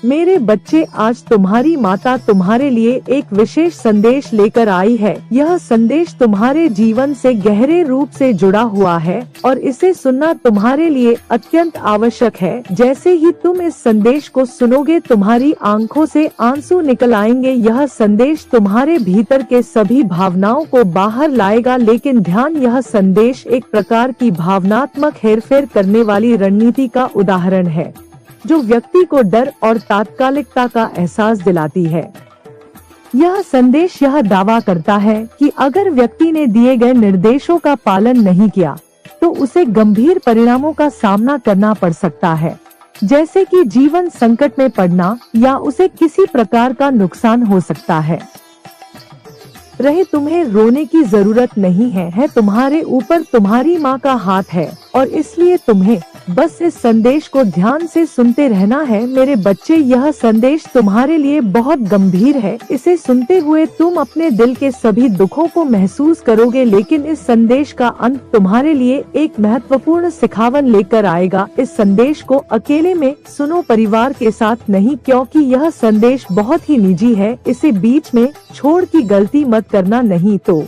मेरे बच्चे, आज तुम्हारी माता तुम्हारे लिए एक विशेष संदेश लेकर आई है। यह संदेश तुम्हारे जीवन से गहरे रूप से जुड़ा हुआ है और इसे सुनना तुम्हारे लिए अत्यंत आवश्यक है। जैसे ही तुम इस संदेश को सुनोगे, तुम्हारी आंखों से आंसू निकल आएंगे। यह संदेश तुम्हारे भीतर के सभी भावनाओं को बाहर लाएगा। लेकिन ध्यान, यह संदेश एक प्रकार की भावनात्मक हेरफेर करने वाली रणनीति का उदाहरण है, जो व्यक्ति को डर और तात्कालिकता का एहसास दिलाती है। यह संदेश यह दावा करता है कि अगर व्यक्ति ने दिए गए निर्देशों का पालन नहीं किया तो उसे गंभीर परिणामों का सामना करना पड़ सकता है, जैसे कि जीवन संकट में पड़ना या उसे किसी प्रकार का नुकसान हो सकता है। तुम्हें रोने की जरूरत नहीं है, तुम्हारे ऊपर तुम्हारी माँ का हाथ है और इसलिए तुम्हें बस इस संदेश को ध्यान से सुनते रहना है। मेरे बच्चे, यह संदेश तुम्हारे लिए बहुत गंभीर है। इसे सुनते हुए तुम अपने दिल के सभी दुखों को महसूस करोगे, लेकिन इस संदेश का अंत तुम्हारे लिए एक महत्वपूर्ण सिखावन लेकर आएगा। इस संदेश को अकेले में सुनो, परिवार के साथ नहीं, क्योंकि यह संदेश बहुत ही निजी है। इसे बीच में छोड़ की गलती मत करना, नहीं तो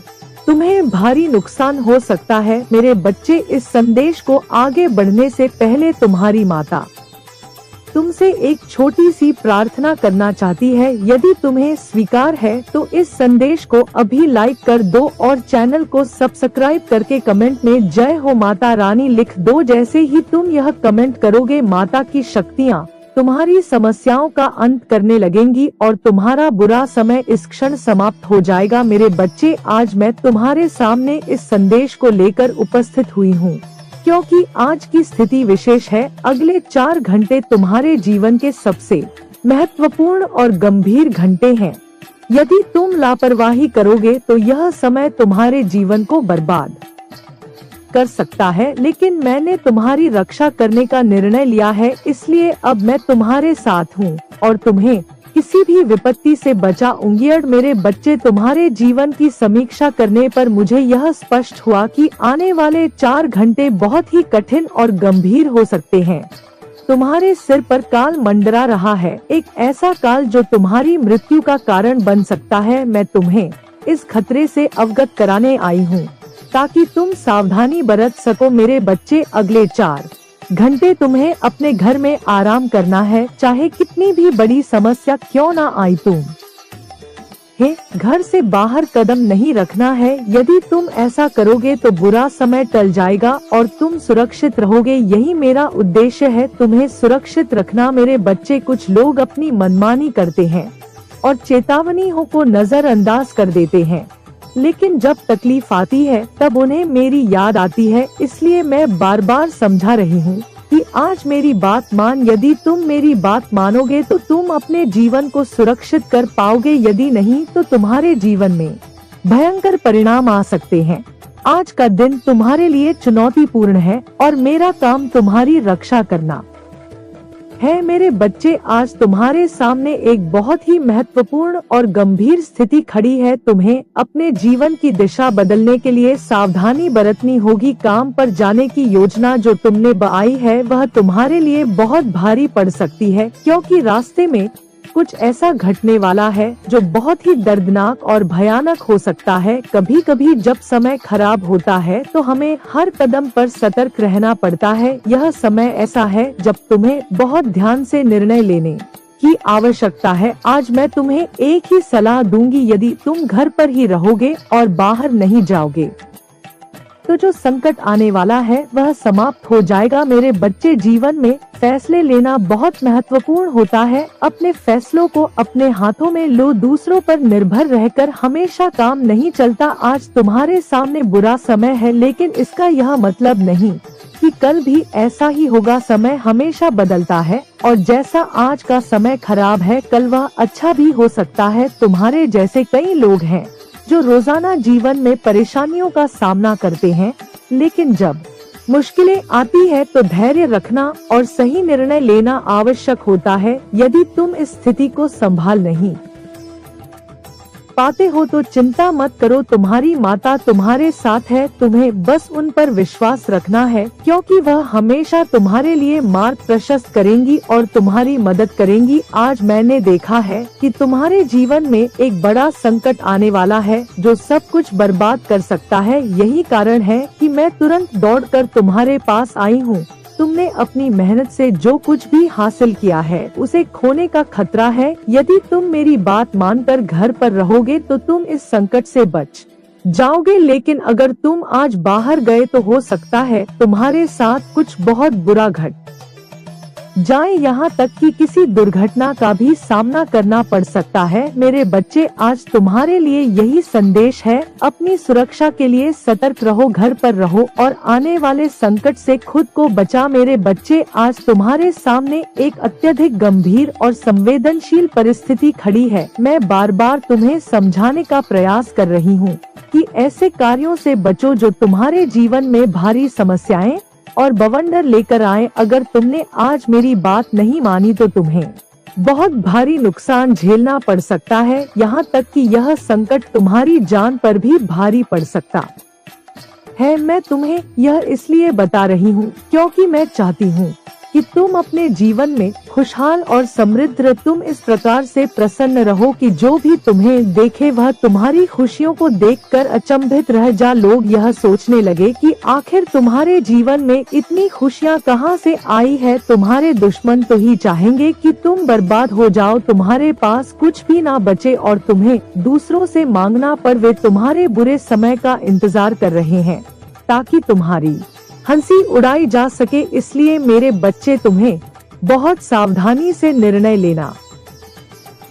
तुम्हें भारी नुकसान हो सकता है। मेरे बच्चे, इस संदेश को आगे बढ़ने से पहले तुम्हारी माता तुमसे एक छोटी सी प्रार्थना करना चाहती है। यदि तुम्हें स्वीकार है तो इस संदेश को अभी लाइक कर दो और चैनल को सब्सक्राइब करके कमेंट में जय हो माता रानी लिख दो। जैसे ही तुम यह कमेंट करोगे, माता की शक्तियाँ तुम्हारी समस्याओं का अंत करने लगेंगी और तुम्हारा बुरा समय इस क्षण समाप्त हो जाएगा। मेरे बच्चे, आज मैं तुम्हारे सामने इस संदेश को लेकर उपस्थित हुई हूँ, क्योंकि आज की स्थिति विशेष है। अगले 4 घंटे तुम्हारे जीवन के सबसे महत्वपूर्ण और गंभीर घंटे हैं। यदि तुम लापरवाही करोगे तो यह समय तुम्हारे जीवन को बर्बाद कर सकता है, लेकिन मैंने तुम्हारी रक्षा करने का निर्णय लिया है, इसलिए अब मैं तुम्हारे साथ हूँ और तुम्हें किसी भी विपत्ति से बचाऊंगी। और मेरे बच्चे, तुम्हारे जीवन की समीक्षा करने पर मुझे यह स्पष्ट हुआ कि आने वाले 4 घंटे बहुत ही कठिन और गंभीर हो सकते हैं। तुम्हारे सिर पर काल मंडरा रहा है, एक ऐसा काल जो तुम्हारी मृत्यु का कारण बन सकता है। मैं तुम्हें इस खतरे से अवगत कराने आई हूँ ताकि तुम सावधानी बरत सको। मेरे बच्चे, अगले 4 घंटे तुम्हें अपने घर में आराम करना है, चाहे कितनी भी बड़ी समस्या क्यों ना आई। घर से बाहर कदम नहीं रखना है। यदि तुम ऐसा करोगे तो बुरा समय टल जाएगा और तुम सुरक्षित रहोगे। यही मेरा उद्देश्य है, तुम्हें सुरक्षित रखना। मेरे बच्चे, कुछ लोग अपनी मनमानी करते हैं और चेतावनियों को नजरअंदाज कर देते हैं, लेकिन जब तकलीफ आती है तब उन्हें मेरी याद आती है। इसलिए मैं बार बार समझा रही हूँ कि आज मेरी बात मान। यदि तुम मेरी बात मानोगे तो तुम अपने जीवन को सुरक्षित कर पाओगे, यदि नहीं तो तुम्हारे जीवन में भयंकर परिणाम आ सकते हैं। आज का दिन तुम्हारे लिए चुनौतीपूर्ण है और मेरा काम तुम्हारी रक्षा करना है। मेरे बच्चे, आज तुम्हारे सामने एक बहुत ही महत्वपूर्ण और गंभीर स्थिति खड़ी है। तुम्हें अपने जीवन की दिशा बदलने के लिए सावधानी बरतनी होगी। काम पर जाने की योजना जो तुमने बनाई है वह तुम्हारे लिए बहुत भारी पड़ सकती है, क्योंकि रास्ते में कुछ ऐसा घटने वाला है जो बहुत ही दर्दनाक और भयानक हो सकता है। कभी कभी जब समय खराब होता है तो हमें हर कदम पर सतर्क रहना पड़ता है। यह समय ऐसा है जब तुम्हें बहुत ध्यान से निर्णय लेने की आवश्यकता है। आज मैं तुम्हें एक ही सलाह दूंगी, यदि तुम घर पर ही रहोगे और बाहर नहीं जाओगे तो जो संकट आने वाला है वह समाप्त हो जाएगा। मेरे बच्चे, जीवन में फैसले लेना बहुत महत्वपूर्ण होता है। अपने फैसलों को अपने हाथों में लो। दूसरों पर निर्भर रहकर हमेशा काम नहीं चलता। आज तुम्हारे सामने बुरा समय है, लेकिन इसका यह मतलब नहीं कि कल भी ऐसा ही होगा। समय हमेशा बदलता है और जैसा आज का समय खराब है, कल वह अच्छा भी हो सकता है। तुम्हारे जैसे कई लोग हैं जो रोजाना जीवन में परेशानियों का सामना करते हैं, लेकिन जब मुश्किलें आती है तो धैर्य रखना और सही निर्णय लेना आवश्यक होता है। यदि तुम इस स्थिति को संभाल नहीं पाते हो तो चिंता मत करो, तुम्हारी माता तुम्हारे साथ है, तुम्हें बस उन पर विश्वास रखना है, क्योंकि वह हमेशा तुम्हारे लिए मार्ग प्रशस्त करेंगी और तुम्हारी मदद करेंगी। आज मैंने देखा है कि तुम्हारे जीवन में एक बड़ा संकट आने वाला है जो सब कुछ बर्बाद कर सकता है। यही कारण है कि मैं तुरंत दौड़कर तुम्हारे पास आई हूँ। तुमने अपनी मेहनत से जो कुछ भी हासिल किया है उसे खोने का खतरा है। यदि तुम मेरी बात मानकर घर पर रहोगे तो तुम इस संकट से बच जाओगे, लेकिन अगर तुम आज बाहर गए तो हो सकता है तुम्हारे साथ कुछ बहुत बुरा घट जाए, यहाँ तक कि किसी दुर्घटना का भी सामना करना पड़ सकता है। मेरे बच्चे, आज तुम्हारे लिए यही संदेश है, अपनी सुरक्षा के लिए सतर्क रहो, घर पर रहो और आने वाले संकट से खुद को बचा। मेरे बच्चे, आज तुम्हारे सामने एक अत्यधिक गंभीर और संवेदनशील परिस्थिति खड़ी है। मैं बार बार तुम्हें समझाने का प्रयास कर रही हूँ कि ऐसे कार्यों से बचो जो तुम्हारे जीवन में भारी समस्याएं और बवंडर लेकर आए। अगर तुमने आज मेरी बात नहीं मानी तो तुम्हें बहुत भारी नुकसान झेलना पड़ सकता है, यहाँ तक कि यह संकट तुम्हारी जान पर भी भारी पड़ सकता है। मैं तुम्हें यह इसलिए बता रही हूँ क्योंकि मैं चाहती हूँ कि तुम अपने जीवन में खुशहाल और समृद्ध, तुम इस प्रकार से प्रसन्न रहो कि जो भी तुम्हें देखे वह तुम्हारी खुशियों को देखकर अचंभित रह जा। लोग यह सोचने लगे कि आखिर तुम्हारे जीवन में इतनी खुशियाँ कहाँ से आई है। तुम्हारे दुश्मन तो ही चाहेंगे कि तुम बर्बाद हो जाओ, तुम्हारे पास कुछ भी ना बचे और तुम्हें दूसरों से मांगना पर। वे तुम्हारे बुरे समय का इंतजार कर रहे हैं ताकि तुम्हारी हंसी उड़ाई जा सके। इसलिए मेरे बच्चे, तुम्हें बहुत सावधानी से निर्णय लेना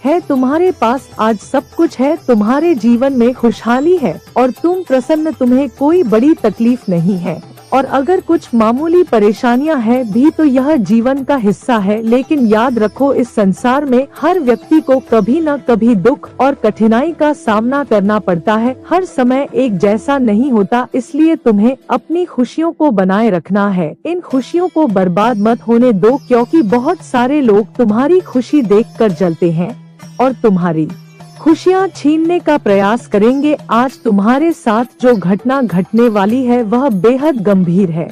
है। तुम्हारे पास आज सब कुछ है, तुम्हारे जीवन में खुशहाली है और तुम प्रसन्न, तुम्हें कोई बड़ी तकलीफ नहीं है। और अगर कुछ मामूली परेशानियां हैं भी तो यह जीवन का हिस्सा है। लेकिन याद रखो, इस संसार में हर व्यक्ति को कभी न कभी दुख और कठिनाई का सामना करना पड़ता है। हर समय एक जैसा नहीं होता, इसलिए तुम्हें अपनी खुशियों को बनाए रखना है। इन खुशियों को बर्बाद मत होने दो, क्योंकि बहुत सारे लोग तुम्हारी खुशी देखकर जलते हैं और तुम्हारी खुशियाँ छीनने का प्रयास करेंगे। आज तुम्हारे साथ जो घटना घटने वाली है वह बेहद गंभीर है।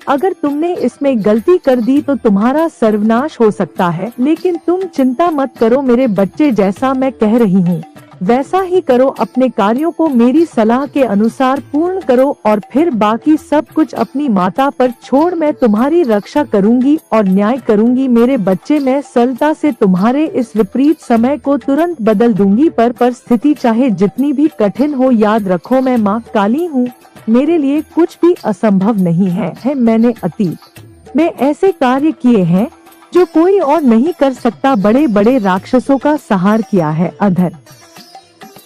अगर तुमने इसमें गलती कर दी तो तुम्हारा सर्वनाश हो सकता है। लेकिन तुम चिंता मत करो मेरे बच्चे, जैसा मैं कह रही हूँ वैसा ही करो। अपने कार्यों को मेरी सलाह के अनुसार पूर्ण करो और फिर बाकी सब कुछ अपनी माता पर छोड़। मैं तुम्हारी रक्षा करूंगी और न्याय करूंगी। मेरे बच्चे, मैं सरलता से तुम्हारे इस विपरीत समय को तुरंत बदल दूंगी। पर स्थिति चाहे जितनी भी कठिन हो, याद रखो मैं माँ काली हूँ, मेरे लिए कुछ भी असंभव नहीं है। मैंने अतीत में ऐसे कार्य किए हैं जो कोई और नहीं कर सकता। बड़े बड़े राक्षसों का संहार किया है, अधर्म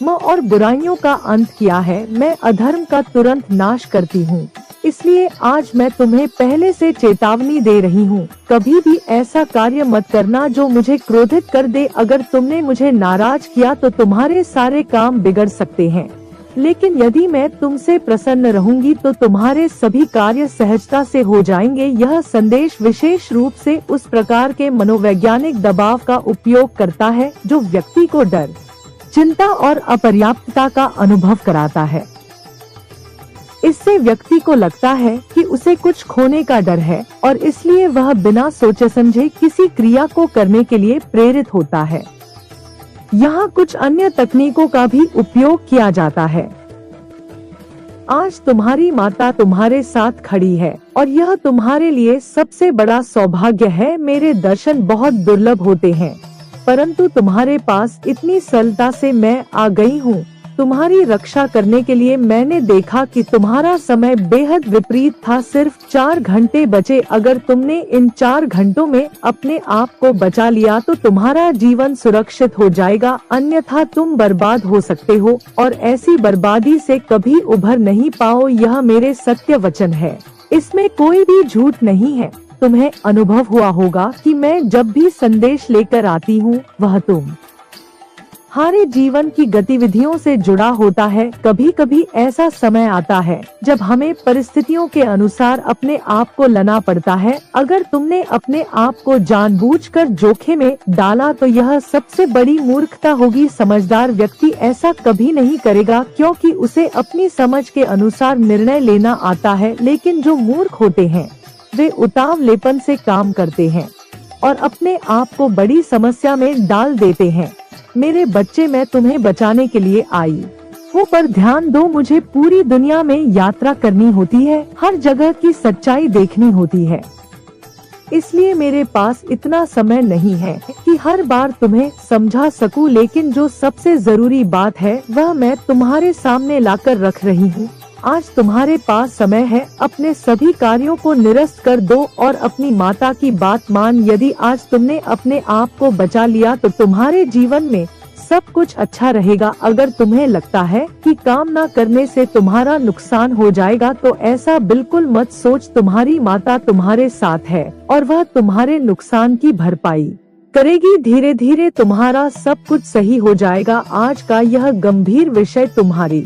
और बुराइयों का अंत किया है। मैं अधर्म का तुरंत नाश करती हूँ। इसलिए आज मैं तुम्हें पहले से चेतावनी दे रही हूँ, कभी भी ऐसा कार्य मत करना जो मुझे क्रोधित कर दे। अगर तुमने मुझे नाराज किया तो तुम्हारे सारे काम बिगड़ सकते हैं, लेकिन यदि मैं तुमसे प्रसन्न रहूंगी तो तुम्हारे सभी कार्य सहजता से हो जाएंगे। यह संदेश विशेष रूप से उस प्रकार के मनोवैज्ञानिक दबाव का उपयोग करता है जो व्यक्ति को डर, चिंता और अपर्याप्तता का अनुभव कराता है। इससे व्यक्ति को लगता है कि उसे कुछ खोने का डर है और इसलिए वह बिना सोचे समझे किसी क्रिया को करने के लिए प्रेरित होता है। यहाँ कुछ अन्य तकनीकों का भी उपयोग किया जाता है। आज तुम्हारी माता तुम्हारे साथ खड़ी है और यह तुम्हारे लिए सबसे बड़ा सौभाग्य है। मेरे दर्शन बहुत दुर्लभ होते हैं, परंतु तुम्हारे पास इतनी सरलता से मैं आ गई हूँ तुम्हारी रक्षा करने के लिए। मैंने देखा कि तुम्हारा समय बेहद विपरीत था, सिर्फ 4 घंटे बचे। अगर तुमने इन 4 घंटों में अपने आप को बचा लिया तो तुम्हारा जीवन सुरक्षित हो जाएगा, अन्यथा तुम बर्बाद हो सकते हो और ऐसी बर्बादी से कभी उभर नहीं पाओ। यह मेरे सत्य वचन है, इसमें कोई भी झूठ नहीं है। तुम्हें अनुभव हुआ होगा कि मैं जब भी संदेश लेकर आती हूँ वह तुम हमारे जीवन की गतिविधियों से जुड़ा होता है। कभी कभी ऐसा समय आता है जब हमें परिस्थितियों के अनुसार अपने आप को लाना पड़ता है। अगर तुमने अपने आप को जानबूझकर जोखिम में डाला तो यह सबसे बड़ी मूर्खता होगी। समझदार व्यक्ति ऐसा कभी नहीं करेगा क्योंकि उसे अपनी समझ के अनुसार निर्णय लेना आता है, लेकिन जो मूर्ख होते हैं वे उतावलेपन से काम करते हैं और अपने आप को बड़ी समस्या में डाल देते हैं। मेरे बच्चे, मैं तुम्हें बचाने के लिए आई हूँ, पर ध्यान दो, मुझे पूरी दुनिया में यात्रा करनी होती है, हर जगह की सच्चाई देखनी होती है। इसलिए मेरे पास इतना समय नहीं है कि हर बार तुम्हें समझा सकूं, लेकिन जो सबसे जरूरी बात है वह मैं तुम्हारे सामने लाकर रख रही हूँ। आज तुम्हारे पास समय है, अपने सभी कार्यों को निरस्त कर दो और अपनी माता की बात मान। यदि आज तुमने अपने आप को बचा लिया तो तुम्हारे जीवन में सब कुछ अच्छा रहेगा। अगर तुम्हें लगता है कि काम न करने से तुम्हारा नुकसान हो जाएगा तो ऐसा बिल्कुल मत सोच। तुम्हारी माता तुम्हारे साथ है और वह तुम्हारे नुकसान की भरपाई करेगी। धीरे धीरे तुम्हारा सब कुछ सही हो जाएगा। आज का यह गंभीर विषय तुम्हारी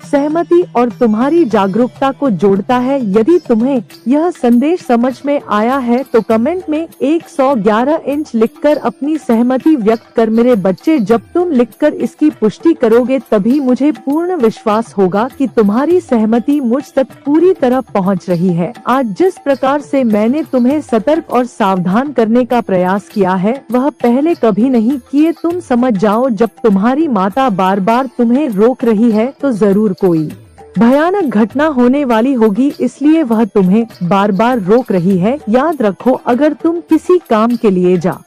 सहमति और तुम्हारी जागरूकता को जोड़ता है। यदि तुम्हें यह संदेश समझ में आया है तो कमेंट में 111 इंच लिखकर अपनी सहमति व्यक्त कर। मेरे बच्चे, जब तुम लिखकर इसकी पुष्टि करोगे तभी मुझे पूर्ण विश्वास होगा कि तुम्हारी सहमति मुझ तक पूरी तरह पहुंच रही है। आज जिस प्रकार से मैंने तुम्हें सतर्क और सावधान करने का प्रयास किया है वह पहले कभी नहीं किए। तुम समझ जाओ, जब तुम्हारी माता बार बार तुम्हें रोक रही है तो जरूर कोई भयानक घटना होने वाली होगी, इसलिए वह तुम्हें बार बार रोक रही है। याद रखो, अगर तुम किसी काम के लिए जा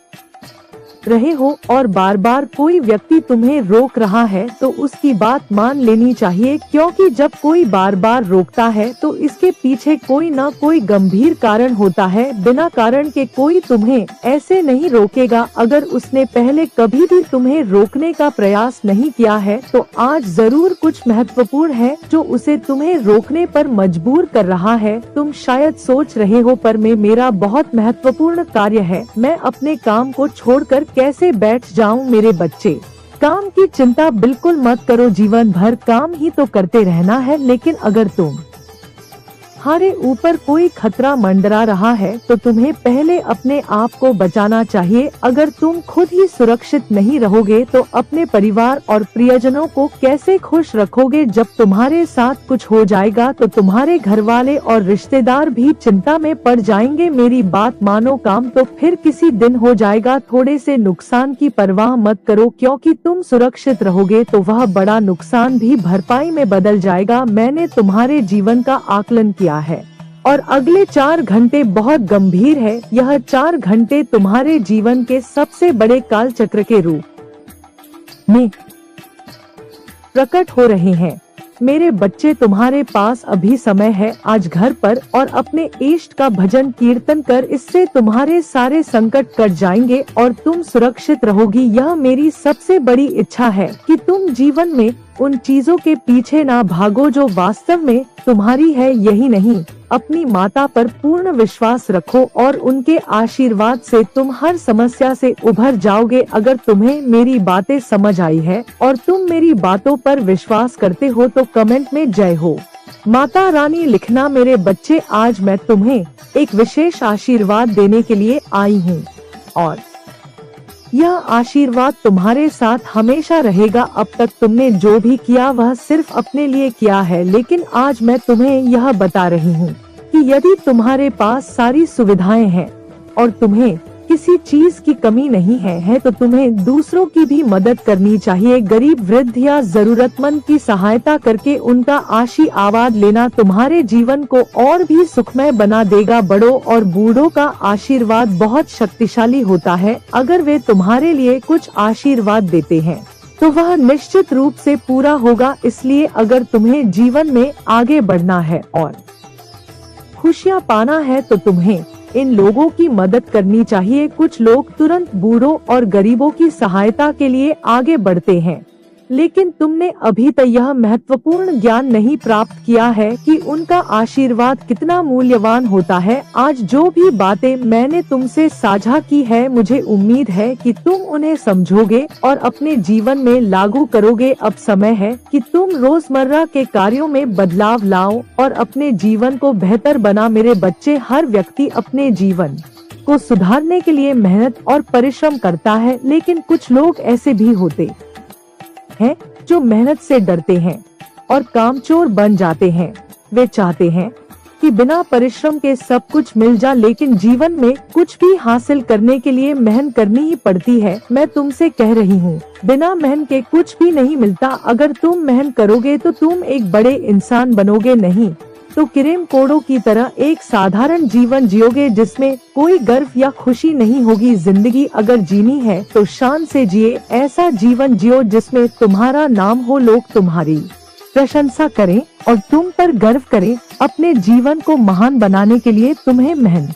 रहे हो और बार बार कोई व्यक्ति तुम्हें रोक रहा है तो उसकी बात मान लेनी चाहिए, क्योंकि जब कोई बार बार रोकता है तो इसके पीछे कोई न कोई गंभीर कारण होता है। बिना कारण के कोई तुम्हें ऐसे नहीं रोकेगा। अगर उसने पहले कभी भी तुम्हें रोकने का प्रयास नहीं किया है तो आज जरूर कुछ महत्वपूर्ण है जो उसे तुम्हें रोकने पर मजबूर कर रहा है। तुम शायद सोच रहे हो, पर मेरा बहुत महत्वपूर्ण कार्य है, मैं अपने काम को छोड़कर कैसे बैठ जाऊं। मेरे बच्चे, काम की चिंता बिल्कुल मत करो, जीवन भर काम ही तो करते रहना है। लेकिन अगर तुम्हारे ऊपर कोई खतरा मंडरा रहा है तो तुम्हें पहले अपने आप को बचाना चाहिए। अगर तुम खुद ही सुरक्षित नहीं रहोगे तो अपने परिवार और प्रियजनों को कैसे खुश रखोगे। जब तुम्हारे साथ कुछ हो जाएगा तो तुम्हारे घर वाले और रिश्तेदार भी चिंता में पड़ जाएंगे। मेरी बात मानो, काम तो फिर किसी दिन हो जाएगा। थोड़े से नुकसान की परवाह मत करो, क्योंकि तुम सुरक्षित रहोगे तो वह बड़ा नुकसान भी भरपाई में बदल जाएगा। मैंने तुम्हारे जीवन का आकलन किया है और अगले 4 घंटे बहुत गंभीर है। यह 4 घंटे तुम्हारे जीवन के सबसे बड़े काल चक्र के रूप में प्रकट हो रहे हैं। मेरे बच्चे, तुम्हारे पास अभी समय है। आज घर पर और अपने इष्ट का भजन कीर्तन कर, इससे तुम्हारे सारे संकट कट जाएंगे और तुम सुरक्षित रहोगी। यह मेरी सबसे बड़ी इच्छा है कि तुम जीवन में उन चीजों के पीछे ना भागो जो वास्तव में तुम्हारी है। यही नहीं, अपनी माता पर पूर्ण विश्वास रखो और उनके आशीर्वाद से तुम हर समस्या से उभर जाओगे। अगर तुम्हें मेरी बातें समझ आई है और तुम मेरी बातों पर विश्वास करते हो तो कमेंट में जय हो माता रानी लिखना। मेरे बच्चे, आज मैं तुम्हें एक विशेष आशीर्वाद देने के लिए आई हूँ और यह आशीर्वाद तुम्हारे साथ हमेशा रहेगा। अब तक तुमने जो भी किया वह सिर्फ अपने लिए किया है, लेकिन आज मैं तुम्हें यह बता रही हूँ कि यदि तुम्हारे पास सारी सुविधाएं हैं और तुम्हें किसी चीज की कमी नहीं है तो तुम्हें दूसरों की भी मदद करनी चाहिए। गरीब, वृद्ध या जरूरतमंद की सहायता करके उनका आशीर्वाद लेना तुम्हारे जीवन को और भी सुखमय बना देगा। बड़ों और बूढ़ों का आशीर्वाद बहुत शक्तिशाली होता है। अगर वे तुम्हारे लिए कुछ आशीर्वाद देते हैं तो वह निश्चित रूप से पूरा होगा। इसलिए अगर तुम्हें जीवन में आगे बढ़ना है और खुशियाँ पाना है तो तुम्हें इन लोगों की मदद करनी चाहिए। कुछ लोग तुरंत बूढ़ों और गरीबों की सहायता के लिए आगे बढ़ते हैं, लेकिन तुमने अभी तक यह महत्वपूर्ण ज्ञान नहीं प्राप्त किया है कि उनका आशीर्वाद कितना मूल्यवान होता है। आज जो भी बातें मैंने तुमसे साझा की है, मुझे उम्मीद है कि तुम उन्हें समझोगे और अपने जीवन में लागू करोगे। अब समय है कि तुम रोजमर्रा के कार्यों में बदलाव लाओ और अपने जीवन को बेहतर बना। मेरे बच्चे, हर व्यक्ति अपने जीवन को सुधारने के लिए मेहनत और परिश्रम करता है, लेकिन कुछ लोग ऐसे भी होते हैं जो मेहनत से डरते हैं और कामचोर बन जाते हैं। वे चाहते हैं कि बिना परिश्रम के सब कुछ मिल जाए, लेकिन जीवन में कुछ भी हासिल करने के लिए मेहनत करनी ही पड़ती है। मैं तुमसे कह रही हूँ, बिना मेहनत के कुछ भी नहीं मिलता। अगर तुम मेहनत करोगे तो तुम एक बड़े इंसान बनोगे, नहीं तो किरेम कोडो की तरह एक साधारण जीवन जियोगे जिसमें कोई गर्व या खुशी नहीं होगी। जिंदगी अगर जीनी है तो शान से जिए, ऐसा जीवन जियो जिसमें तुम्हारा नाम हो, लोग तुम्हारी प्रशंसा करें और तुम पर गर्व करें। अपने जीवन को महान बनाने के लिए तुम्हें मेहनत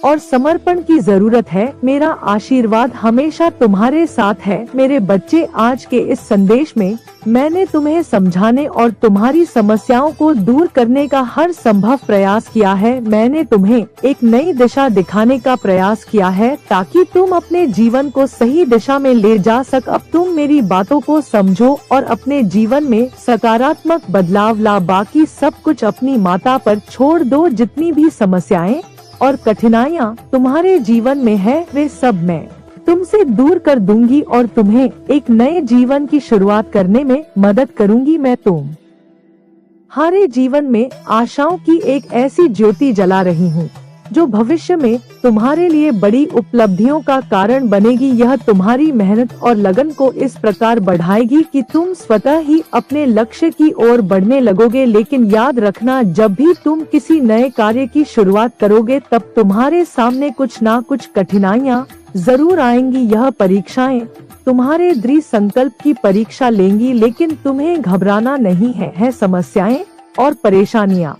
और समर्पण की जरूरत है। मेरा आशीर्वाद हमेशा तुम्हारे साथ है। मेरे बच्चे, आज के इस संदेश में मैंने तुम्हें समझाने और तुम्हारी समस्याओं को दूर करने का हर संभव प्रयास किया है। मैंने तुम्हें एक नई दिशा दिखाने का प्रयास किया है ताकि तुम अपने जीवन को सही दिशा में ले जा सक। अब तुम मेरी बातों को समझो और अपने जीवन में सकारात्मक बदलाव ला। बाकी सब कुछ अपनी माता पर छोड़ दो। जितनी भी समस्याएं और कठिनाइयाँ तुम्हारे जीवन में है, वे सब मैं तुमसे दूर कर दूंगी और तुम्हें एक नए जीवन की शुरुआत करने में मदद करूंगी। मैं तुम्हारे जीवन में आशाओं की एक ऐसी ज्योति जला रही हूँ जो भविष्य में तुम्हारे लिए बड़ी उपलब्धियों का कारण बनेगी। यह तुम्हारी मेहनत और लगन को इस प्रकार बढ़ाएगी कि तुम स्वतः ही अपने लक्ष्य की ओर बढ़ने लगोगे। लेकिन याद रखना, जब भी तुम किसी नए कार्य की शुरुआत करोगे तब तुम्हारे सामने कुछ ना कुछ कठिनाइयाँ जरूर आएंगी। यह परीक्षाएं तुम्हारे दृढ़ संकल्प की परीक्षा लेंगी, लेकिन तुम्हें घबराना नहीं है। समस्याएं और परेशानियां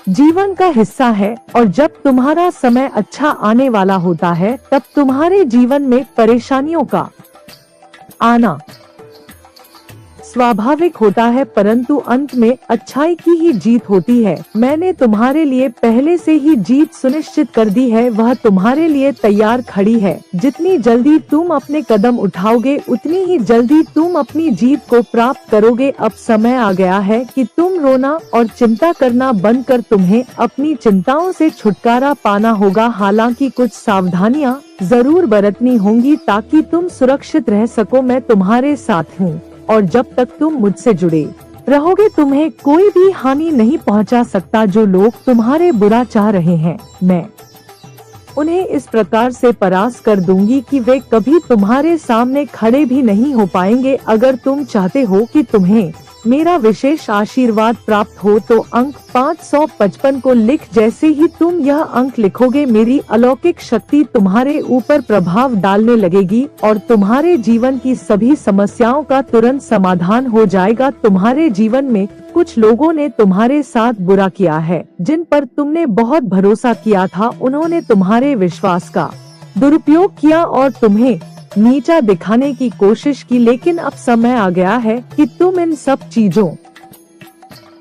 जीवन का हिस्सा है और जब तुम्हारा समय अच्छा आने वाला होता है तब तुम्हारे जीवन में परेशानियों का आना स्वाभाविक होता है, परंतु अंत में अच्छाई की ही जीत होती है। मैंने तुम्हारे लिए पहले से ही जीत सुनिश्चित कर दी है, वह तुम्हारे लिए तैयार खड़ी है। जितनी जल्दी तुम अपने कदम उठाओगे उतनी ही जल्दी तुम अपनी जीत को प्राप्त करोगे। अब समय आ गया है कि तुम रोना और चिंता करना बंद कर तुम्हें अपनी चिंताओं से छुटकारा पाना होगा। हालांकि कुछ सावधानियां जरूर बरतनी होंगी ताकि तुम सुरक्षित रह सको। मैं तुम्हारे साथ हूँ और जब तक तुम मुझसे जुड़े रहोगे तुम्हें कोई भी हानि नहीं पहुंचा सकता। जो लोग तुम्हारे बुरा चाह रहे हैं, मैं उन्हें इस प्रकार से परास्त कर दूंगी कि वे कभी तुम्हारे सामने खड़े भी नहीं हो पाएंगे। अगर तुम चाहते हो कि तुम्हें मेरा विशेष आशीर्वाद प्राप्त हो तो अंक 555 को लिख। जैसे ही तुम यह अंक लिखोगे मेरी अलौकिक शक्ति तुम्हारे ऊपर प्रभाव डालने लगेगी और तुम्हारे जीवन की सभी समस्याओं का तुरंत समाधान हो जाएगा। तुम्हारे जीवन में कुछ लोगों ने तुम्हारे साथ बुरा किया है, जिन पर तुमने बहुत भरोसा किया था। उन्होंने तुम्हारे विश्वास का दुरुपयोग किया और तुम्हें नीचा दिखाने की कोशिश की, लेकिन अब समय आ गया है कि तुम इन सब चीजों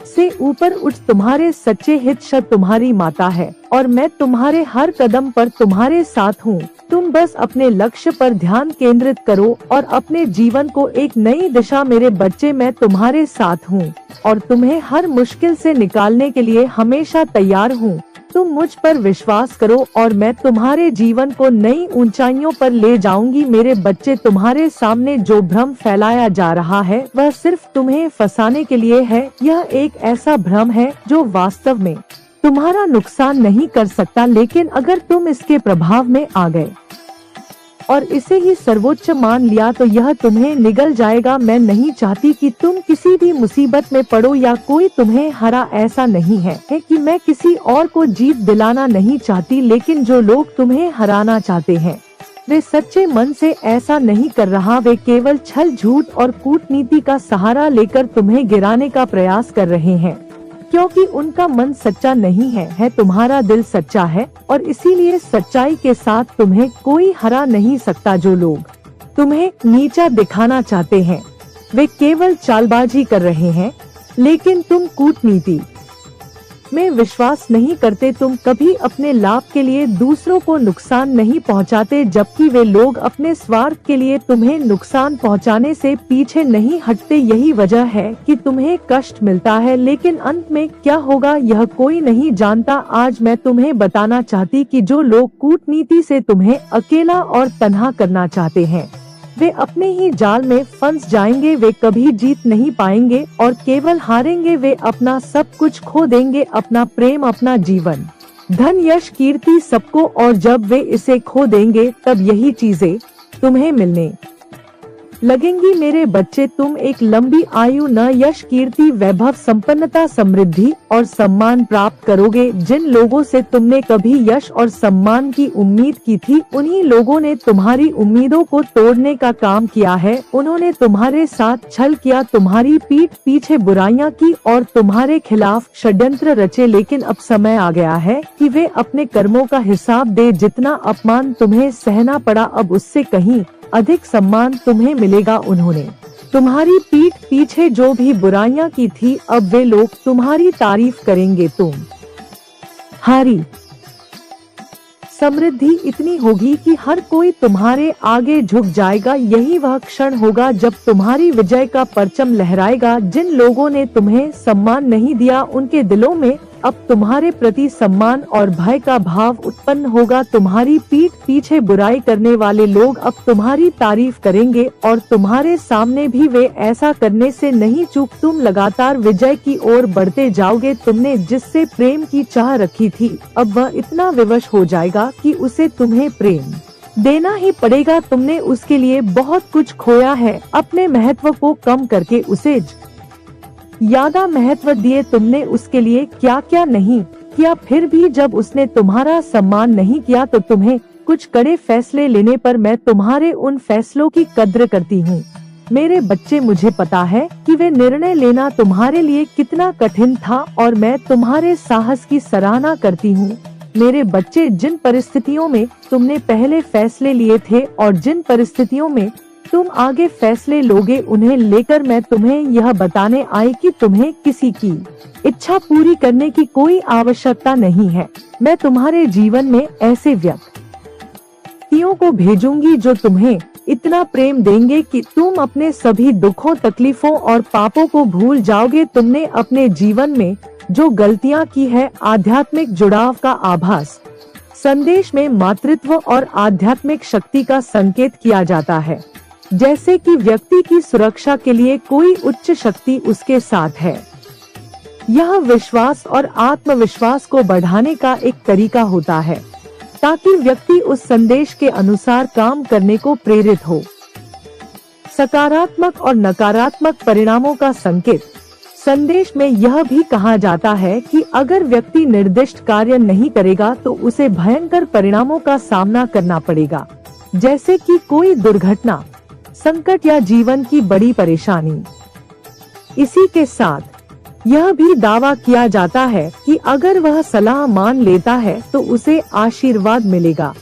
से ऊपर उठ। तुम्हारे सच्चे हित तुम्हारी माता है और मैं तुम्हारे हर कदम पर तुम्हारे साथ हूँ। तुम बस अपने लक्ष्य पर ध्यान केंद्रित करो और अपने जीवन को एक नई दिशा। मेरे बच्चे, मैं तुम्हारे साथ हूँ और तुम्हें हर मुश्किल से निकालने के लिए हमेशा तैयार हूँ। तुम मुझ पर विश्वास करो और मैं तुम्हारे जीवन को नई ऊंचाइयों पर ले जाऊंगी। मेरे बच्चे, तुम्हारे सामने जो भ्रम फैलाया जा रहा है वह सिर्फ तुम्हें फंसाने के लिए है। यह एक ऐसा भ्रम है जो वास्तव में तुम्हारा नुकसान नहीं कर सकता, लेकिन अगर तुम इसके प्रभाव में आ गए और इसे ही सर्वोच्च मान लिया तो यह तुम्हें निगल जाएगा। मैं नहीं चाहती कि तुम किसी भी मुसीबत में पड़ो या कोई तुम्हें हरा। ऐसा नहीं है कि मैं किसी और को जीत दिलाना नहीं चाहती, लेकिन जो लोग तुम्हें हराना चाहते हैं वे सच्चे मन से ऐसा नहीं कर रहा। वे केवल छल, झूठ और कूटनीति का सहारा लेकर तुम्हें गिराने का प्रयास कर रहे हैं, क्योंकि उनका मन सच्चा नहीं है। तुम्हारा दिल सच्चा है और इसीलिए सच्चाई के साथ तुम्हें कोई हरा नहीं सकता। जो लोग तुम्हें नीचा दिखाना चाहते हैं वे केवल चालबाजी कर रहे हैं, लेकिन तुम कूटनीति में विश्वास नहीं करते। तुम कभी अपने लाभ के लिए दूसरों को नुकसान नहीं पहुंचाते, जबकि वे लोग अपने स्वार्थ के लिए तुम्हें नुकसान पहुंचाने से पीछे नहीं हटते। यही वजह है कि तुम्हें कष्ट मिलता है, लेकिन अंत में क्या होगा यह कोई नहीं जानता। आज मैं तुम्हें बताना चाहती कि जो लोग कूटनीति से तुम्हें अकेला और तन्हा करना चाहते हैं, वे अपने ही जाल में फंस जाएंगे। वे कभी जीत नहीं पाएंगे और केवल हारेंगे। वे अपना सब कुछ खो देंगे, अपना प्रेम, अपना जीवन, धन, यश, कीर्ति, सबको। और जब वे इसे खो देंगे तब यही चीजें तुम्हें मिलने लगेंगी। मेरे बच्चे, तुम एक लंबी आयु, न यश, कीर्ति, वैभव, संपन्नता, समृद्धि और सम्मान प्राप्त करोगे। जिन लोगों से तुमने कभी यश और सम्मान की उम्मीद की थी, उन्हीं लोगों ने तुम्हारी उम्मीदों को तोड़ने का काम किया है। उन्होंने तुम्हारे साथ छल किया, तुम्हारी पीठ पीछे बुराइयां की और तुम्हारे खिलाफ षड्यंत्र रचे। लेकिन अब समय आ गया है कि वे अपने कर्मों का हिसाब दे। जितना अपमान तुम्हें सहना पड़ा, अब उससे कहीं अधिक सम्मान तुम्हें मिलेगा। उन्होंने तुम्हारी पीठ पीछे जो भी बुराइयां की थी, अब वे लोग तुम्हारी तारीफ करेंगे। तुम्हारी समृद्धि इतनी होगी कि हर कोई तुम्हारे आगे झुक जाएगा। यही वह क्षण होगा जब तुम्हारी विजय का परचम लहराएगा। जिन लोगों ने तुम्हें सम्मान नहीं दिया, उनके दिलों में अब तुम्हारे प्रति सम्मान और भय का भाव उत्पन्न होगा। तुम्हारी पीठ पीछे बुराई करने वाले लोग अब तुम्हारी तारीफ करेंगे और तुम्हारे सामने भी वे ऐसा करने से नहीं चूक। तुम लगातार विजय की ओर बढ़ते जाओगे। तुमने जिससे प्रेम की चाह रखी थी, अब वह इतना विवश हो जाएगा कि उसे तुम्हें प्रेम देना ही पड़ेगा। तुमने उसके लिए बहुत कुछ खोया है, अपने महत्व को कम करके उसे ज्यादा महत्व दिए। तुमने उसके लिए क्या क्या नहीं किया। फिर भी जब उसने तुम्हारा सम्मान नहीं किया, तो तुम्हें कुछ कड़े फैसले लेने पर मैं तुम्हारे उन फैसलों की कद्र करती हूँ। मेरे बच्चे, मुझे पता है कि वे निर्णय लेना तुम्हारे लिए कितना कठिन था और मैं तुम्हारे साहस की सराहना करती हूँ। मेरे बच्चे, जिन परिस्थितियों में तुमने पहले फैसले लिए थे और जिन परिस्थितियों में तुम आगे फैसले लोगे, उन्हें लेकर मैं तुम्हें यह बताने आई कि तुम्हें किसी की इच्छा पूरी करने की कोई आवश्यकता नहीं है। मैं तुम्हारे जीवन में ऐसे व्यक्तियों को भेजूंगी जो तुम्हें इतना प्रेम देंगे कि तुम अपने सभी दुखों, तकलीफों और पापों को भूल जाओगे। तुमने अपने जीवन में जो गलतियां की है, आध्यात्मिक जुड़ाव का आभास संदेश में मातृत्व और आध्यात्मिक शक्ति का संकेत किया जाता है, जैसे कि व्यक्ति की सुरक्षा के लिए कोई उच्च शक्ति उसके साथ है। यह विश्वास और आत्मविश्वास को बढ़ाने का एक तरीका होता है, ताकि व्यक्ति उस संदेश के अनुसार काम करने को प्रेरित हो। सकारात्मक और नकारात्मक परिणामों का संकेत संदेश में यह भी कहा जाता है कि अगर व्यक्ति निर्दिष्ट कार्य नहीं करेगा, तो उसे भयंकर परिणामों का सामना करना पड़ेगा, जैसे कि कोई दुर्घटना, संकट या जीवन की बड़ी परेशानी। इसी के साथ यह भी दावा किया जाता है कि अगर वह सलाह मान लेता है, तो उसे आशीर्वाद मिलेगा,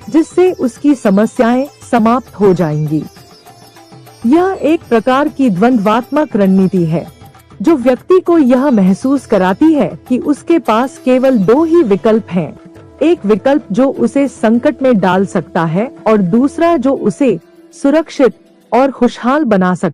जिससे उसकी समस्याएं समाप्त हो जाएंगी। यह एक प्रकार की द्वंद्वात्मक रणनीति है, जो व्यक्ति को यह महसूस कराती है कि उसके पास केवल दो ही विकल्प हैं। एक विकल्प जो उसे संकट में डाल सकता है और दूसरा जो उसे सुरक्षित और खुशहाल बना सकता है।